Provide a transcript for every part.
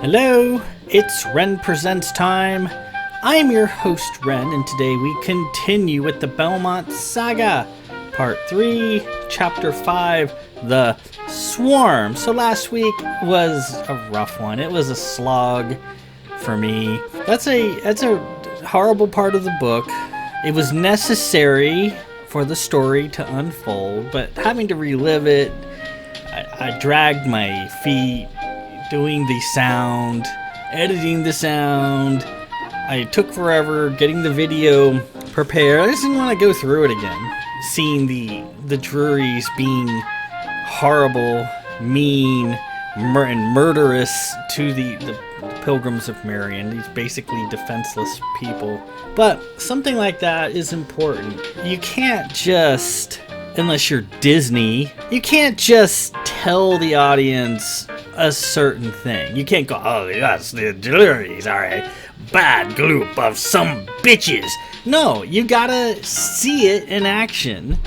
Hello, it's Ren Presents time. I'm your host, Ren, and today we continue with the Belmont Saga, Part 3, Chapter 5, The Swarm. So last week was a rough one. It was a slog for me. That's a horrible part of the book. It was necessary for the story to unfold, but having to relive it, I dragged my feet doing the sound, editing the sound. I took forever getting the video prepared. I just didn't want to go through it again. Seeing the Druries being horrible, mean, and murderous to the Pilgrims of Marion, these basically defenseless people. But something like that is important. You can't just, unless you're Disney, you can't just tell the audience a certain thing. You can't go, oh yes, the Druries are a bad group of some bitches. No, you gotta see it in action.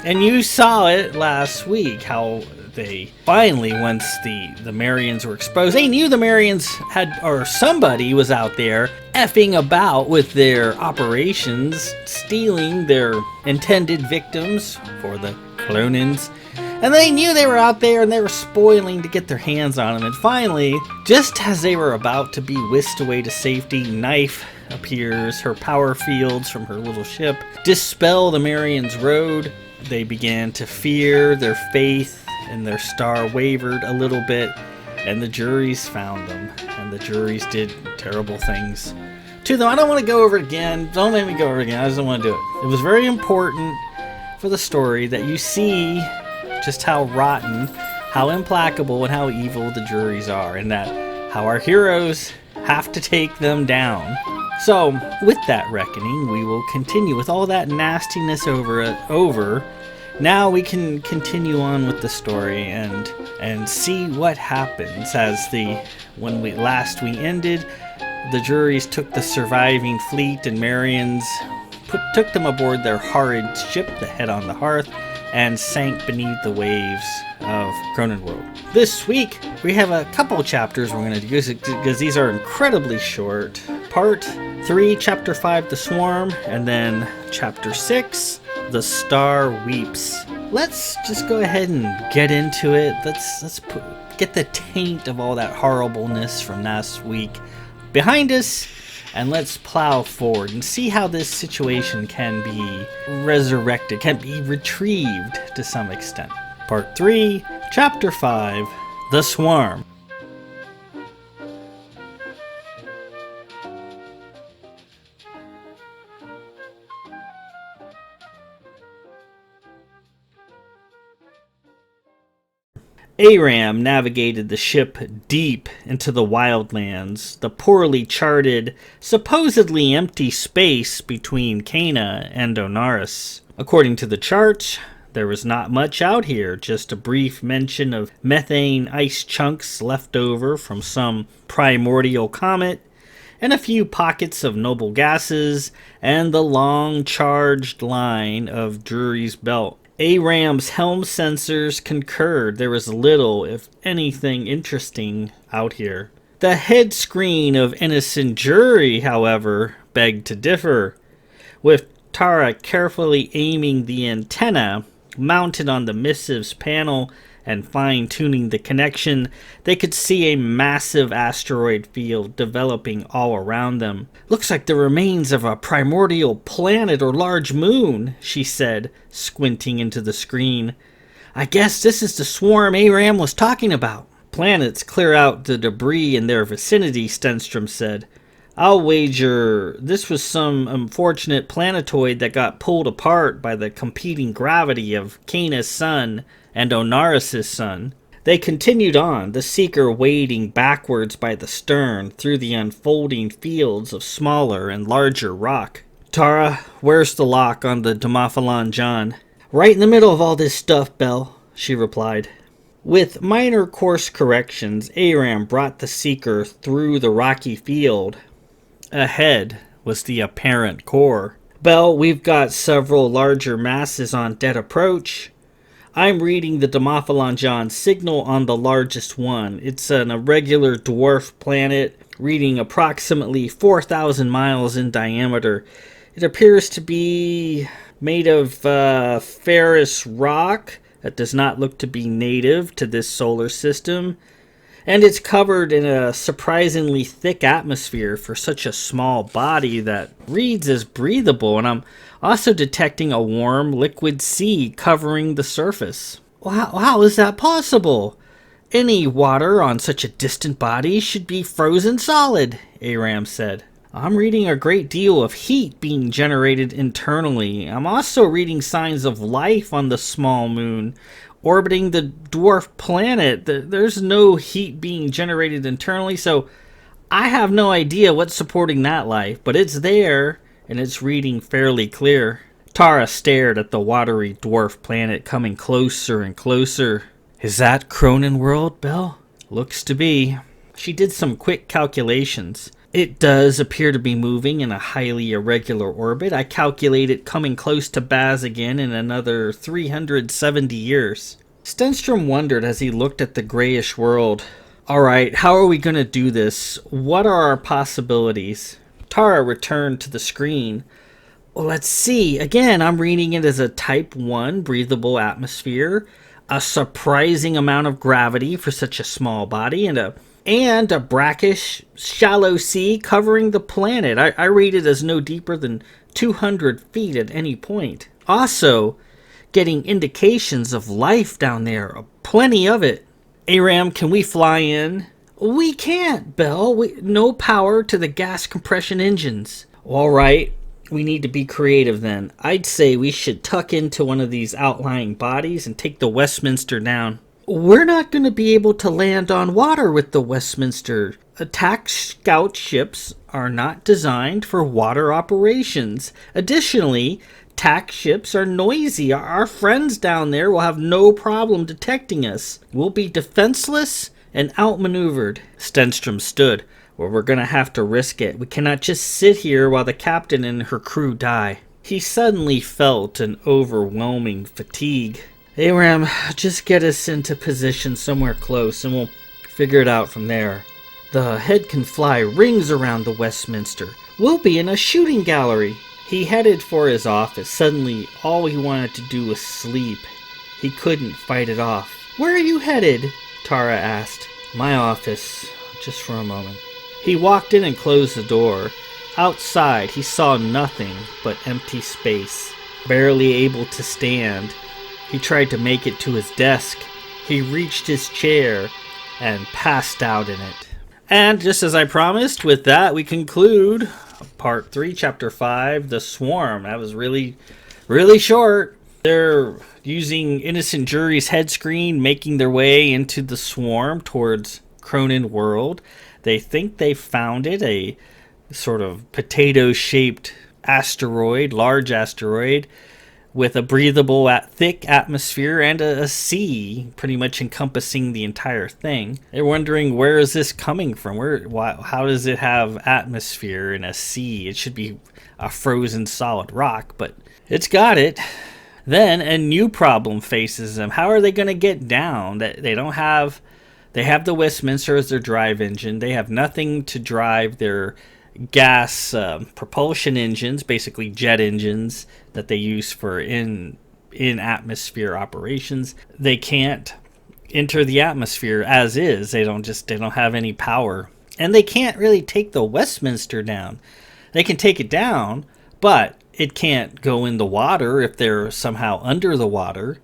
And you saw it last week, how they finally, once the Marians were exposed, they knew the Marians had, or somebody was out there effing about with their operations, stealing their intended victims for the Clonins. And they knew they were out there and they were spoiling to get their hands on them. And finally, just as they were about to be whisked away to safety, Knife appears, her power fields from her little ship dispel the Marians' road. They began to fear, their faith and their star wavered a little bit, and the Druries found them. And the Druries did terrible things to them. I don't want to go over it again. Don't make me go over it again. I just don't want to do it. It was very important for the story that you see just how rotten, how implacable, and how evil the Druries are, and that how our heroes have to take them down. So, with that reckoning, we will continue with all that nastiness over. Now we can continue on with the story and see what happens when we ended, the Druries took the surviving fleet and Marians took them aboard their horrid ship, the Head on the Hearth, and sank beneath the waves of Cronenworld. This week, we have a couple chapters we're going to do because these are incredibly short. Part 3, Chapter 5, The Swarm, and then Chapter 6, The Star Weeps. Let's just go ahead and get into it. Let's get the taint of all that horribleness from last week behind us, and let's plow forward and see how this situation can be resurrected, can be retrieved to some extent. Part 3, Chapter 5, The Swarm. Aram navigated the ship deep into the wildlands, the poorly charted, supposedly empty space between Cana and Onaris. According to the charts, there was not much out here, just a brief mention of methane ice chunks left over from some primordial comet, and a few pockets of noble gases, and the long charged line of Drury's Belt. Aram's helm sensors concurred. There was little, if anything, interesting out here. The head screen of Innocent Drury, however, begged to differ. With Tara carefully aiming the antenna mounted on the missive's panel and fine-tuning the connection, they could see a massive asteroid field developing all around them. "Looks like the remains of a primordial planet or large moon," she said, squinting into the screen. "I guess this is the swarm Aram was talking about." "Planets clear out the debris in their vicinity," Stenstrom said. "I'll wager this was some unfortunate planetoid that got pulled apart by the competing gravity of Cana's sun and Onaris' sun." They continued on, the Seeker wading backwards by the stern through the unfolding fields of smaller and larger rock. "Tara, where's the lock on the Demophalon John?" "Right in the middle of all this stuff, Belle," she replied. With minor course corrections, Aram brought the Seeker through the rocky field. Ahead was the apparent core. "Belle, we've got several larger masses on dead approach." I'm reading the Demophalon John signal on the largest one. It's an irregular dwarf planet, reading approximately 4,000 miles in diameter. It appears to be made of ferrous rock that does not look to be native to this solar system. And it's covered in a surprisingly thick atmosphere for such a small body that reads as breathable. And I'm also detecting a warm liquid sea covering the surface. How is that possible? Any water on such a distant body should be frozen solid, Aram said. I'm reading a great deal of heat being generated internally. I'm also reading signs of life on the small moon orbiting the dwarf planet. There's no heat being generated internally, so I have no idea what's supporting that life, but it's there, and it's reading fairly clear. Tara stared at the watery dwarf planet coming closer and closer. Is that Cronin world, Belle? Looks to be. She did some quick calculations. It does appear to be moving in a highly irregular orbit. I calculate it coming close to Baz again in another 370 years. Stenstrom wondered as he looked at the grayish world. Alright, how are we going to do this? What are our possibilities? Tara returned to the screen. Well, let's see. Again, I'm reading it as a Type 1 breathable atmosphere, a surprising amount of gravity for such a small body, and a brackish, shallow sea covering the planet. I read it as no deeper than 200 feet at any point. Also, getting indications of life down there. Plenty of it. Aram, can we fly in? We can't, Belle. No power to the gas compression engines. All right. We need to be creative then. I'd say we should tuck into one of these outlying bodies and take the Westminster down. We're not going to be able to land on water with the Westminster. Attack scout ships are not designed for water operations. Additionally, attack ships are noisy. Our friends down there will have no problem detecting us. We'll be defenseless and outmaneuvered. Stenstrom stood. Well, we're going to have to risk it. We cannot just sit here while the captain and her crew die. He suddenly felt an overwhelming fatigue. Aram, just get us into position somewhere close and we'll figure it out from there. The head can fly rings around the Westminster. We'll be in a shooting gallery. He headed for his office. Suddenly, all he wanted to do was sleep. He couldn't fight it off. Where are you headed? Tara asked. My office. Just for a moment. He walked in and closed the door. Outside, he saw nothing but empty space. Barely able to stand, he tried to make it to his desk. He reached his chair and passed out in it. And just as I promised, with that, we conclude Part 3, Chapter 5, The Swarm. That was really, really short. They're using Innocent Jury's head screen, making their way into the swarm towards Cronin World. They think they found it, a sort of potato-shaped asteroid, large asteroid, with a breathable, thick atmosphere and a sea pretty much encompassing the entire thing. They're wondering, where is this coming from? How does it have atmosphere and a sea? It should be a frozen solid rock, but it's got it. Then a new problem faces them. How are they going to get down? They have the Westminster as their drive engine. They have nothing to drive their gas propulsion engines, basically jet engines that they use for in atmosphere operations. They can't enter the atmosphere as is. They don't have any power, and they can't really take the Westminster down. They can take it down, but it can't go in the water if they're somehow under the water.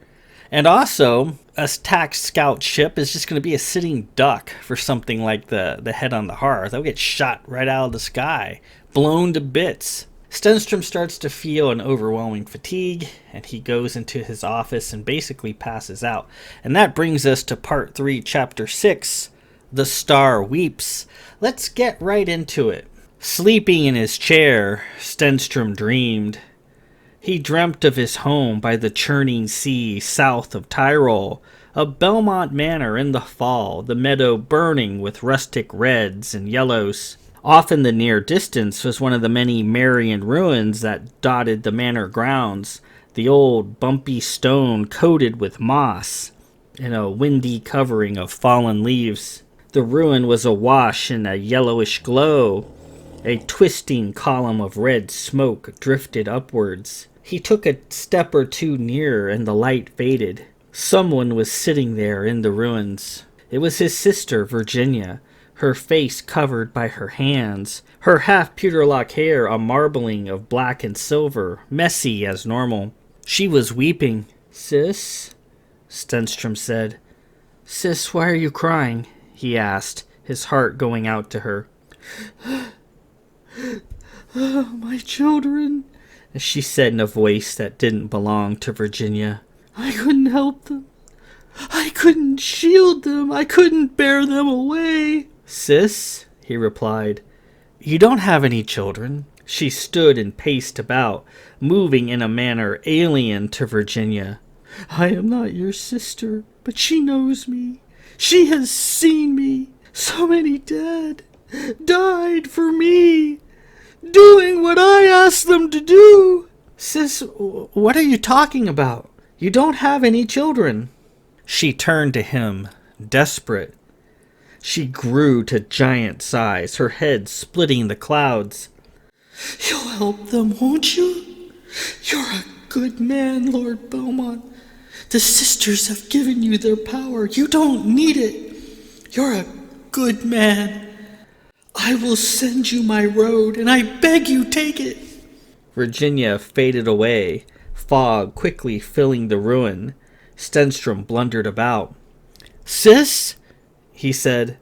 And also, a attack scout ship is just going to be a sitting duck for something like the head on the hearth. They'll get shot right out of the sky, blown to bits. Stenstrom starts to feel an overwhelming fatigue, and he goes into his office and basically passes out. And that brings us to Part 3, Chapter 6, The Star Weeps. Let's get right into it. Sleeping in his chair, Stenstrom dreamed. He dreamt of his home by the churning sea south of Tyrol, of Belmont Manor in the fall, the meadow burning with rustic reds and yellows. Off in the near distance was one of the many Marian ruins that dotted the manor grounds. the old bumpy stone coated with moss and a windy covering of fallen leaves. The ruin was awash in a yellowish glow. A twisting column of red smoke drifted upwards. He took a step or two nearer and the light faded. Someone was sitting there in the ruins. It was his sister, Virginia, her face covered by her hands, her half-pewter-lock hair a marbling of black and silver, messy as normal. She was weeping. "Sis?" Stenstrom said. "Sis, why are you crying?" he asked, his heart going out to her. "Oh, my children," she said in a voice that didn't belong to Virginia. "I couldn't help them. I couldn't shield them. I couldn't bear them away." "Sis," he replied, "you don't have any children." She stood and paced about, moving in a manner alien to Virginia. "I am not your sister, but she knows me. She has seen me. So many dead, died for me, doing what I asked them to do." "Sis, what are you talking about? You don't have any children." She turned to him, desperate. She grew to giant size, her head splitting the clouds. "You'll help them, won't you? You're a good man, Lord Belmont. The sisters have given you their power. You don't need it. You're a good man. I will send you my road, and I beg you take it." Virginia faded away, fog quickly filling the ruin. Stenstrom blundered about. "Sis?" he said.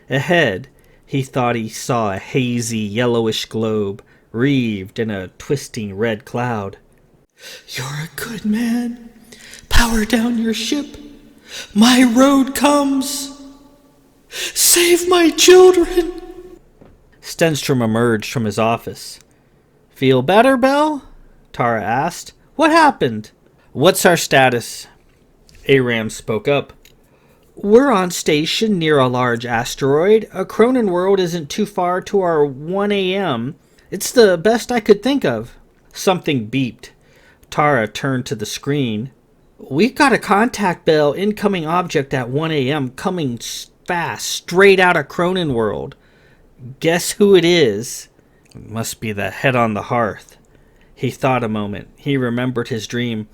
Ahead, he thought he saw a hazy yellowish globe, wreathed in a twisting red cloud. "You're a good man. Power down your ship. My road comes. Save my children." Stenstrom emerged from his office. "Feel better, Belle?" Tara asked. "What happened?" "What's our status?" Aram spoke up. "We're on station near a large asteroid. A Cronin world isn't too far to our 1 a.m. It's the best I could think of." Something beeped. Tara turned to the screen. "We've got a contact bell incoming object at 1 a.m. coming fast, straight out of Cronin world. Guess who it is?" "It must be the head on the hearth." He thought a moment. He remembered his dream.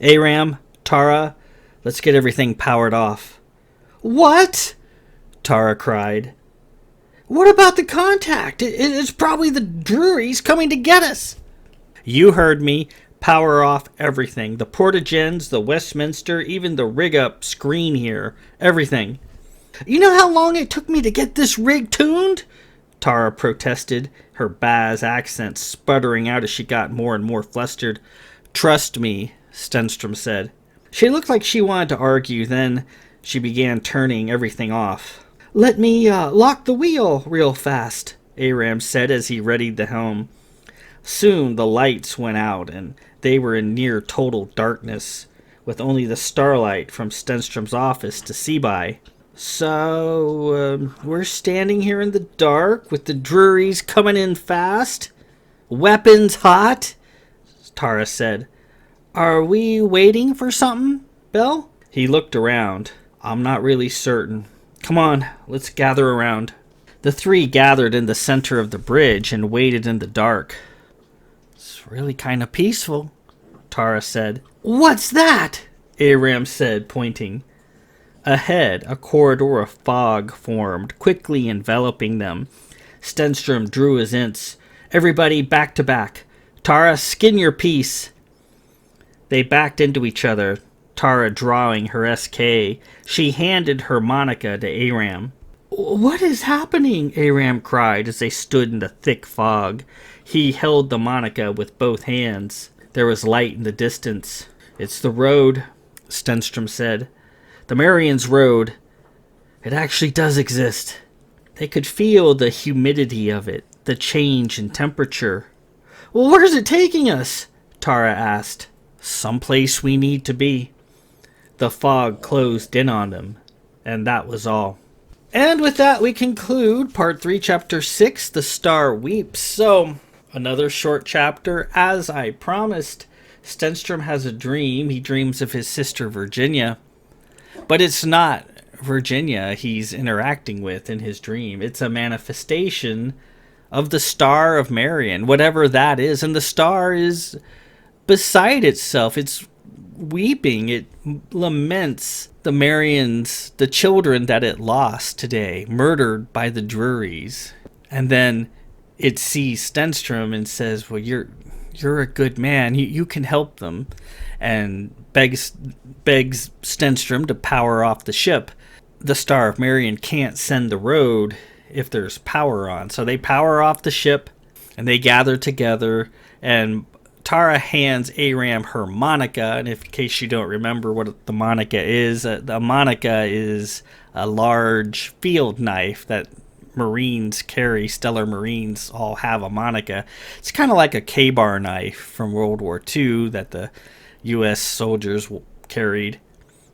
"Aram, Tara, let's get everything powered off." "What?" Tara cried. "What about the contact? It's probably the Drury's coming to get us." "You heard me. Power off everything. The Portagens, the Westminster, even the rig-up screen here. Everything." "You know how long it took me to get this rig tuned?" Tara protested, her Baz accent sputtering out as she got more and more flustered. "Trust me," Stenstrom said. She looked like she wanted to argue, then she began turning everything off. "Let me lock the wheel real fast," Aram said as he readied the helm. Soon the lights went out, and they were in near total darkness, with only the starlight from Stenstrom's office to see by. "So, we're standing here in the dark with the Drurys coming in fast? Weapons hot?" Tara said. "Are we waiting for something, Belle?" He looked around. "I'm not really certain. Come on, let's gather around." The three gathered in the center of the bridge and waited in the dark. "It's really kind of peaceful," Tara said. "What's that?" Aram said, pointing. Ahead, a corridor of fog formed, quickly enveloping them. Stenstrom drew his ints. "Everybody back to back. Tara, skin your piece." They backed into each other, Tara drawing her SK. She handed her Monica to Aram. "What is happening?" Aram cried as they stood in the thick fog. He held the Monica with both hands. There was light in the distance. "It's the road," Stenstrom said. "The Marian's road. It actually does exist." They could feel the humidity of it, the change in temperature. "Well, where's it taking us?" Tara asked. "Someplace we need to be." The fog closed in on them, and that was all. And with that, we conclude Part 3, Chapter 6, The Star Weeps. So, another short chapter, as I promised. Stenstrom has a dream. He dreams of his sister Virginia, but it's not Virginia he's interacting with in his dream. It's a manifestation of the Star of Marion, whatever that is. And the star is beside itself. It's weeping. It laments the Marions, the children that it lost today, murdered by the Drurys. And then it sees Stenstrom and says, well, you're a good man. You can help them. And begs Stenstrom to power off the ship. The Star of Marion can't send the road if there's power on. So they power off the ship and they gather together, and Tara hands Aram her monica. And in case you don't remember what the monica is, the monica is a large field knife that Marines carry. Stellar Marines all have a monica. It's kind of like a K-bar knife from World War II that the U.S. soldiers carried.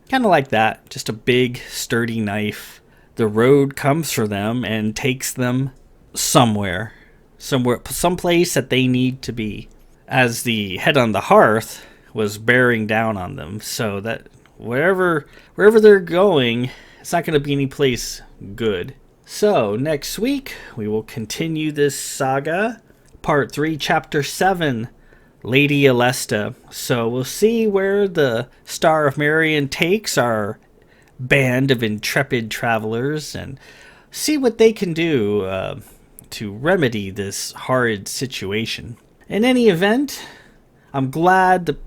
Kind of like that, just a big, sturdy knife. The road comes for them and takes them somewhere, someplace that they need to be. As the head on the hearth was bearing down on them, so that wherever they're going, it's not going to be any place good. So next week we will continue this saga, part 3, chapter 7. Lady Alesta. So we'll see where the Star of Marion takes our band of intrepid travelers and see what they can do to remedy this horrid situation. In any event, I'm glad the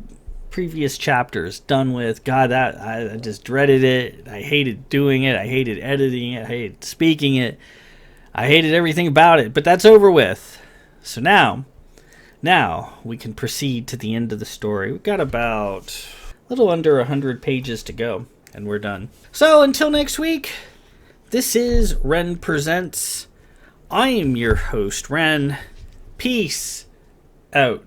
previous chapter is done with. God, that I just dreaded it. I hated doing it. I hated editing it. I hated speaking it. I hated everything about it. But that's over with. So now we can proceed to the end of the story. We've got about a little under 100 pages to go, and we're done. So until next week, this is Ren Presents. I am your host, Ren. Peace out.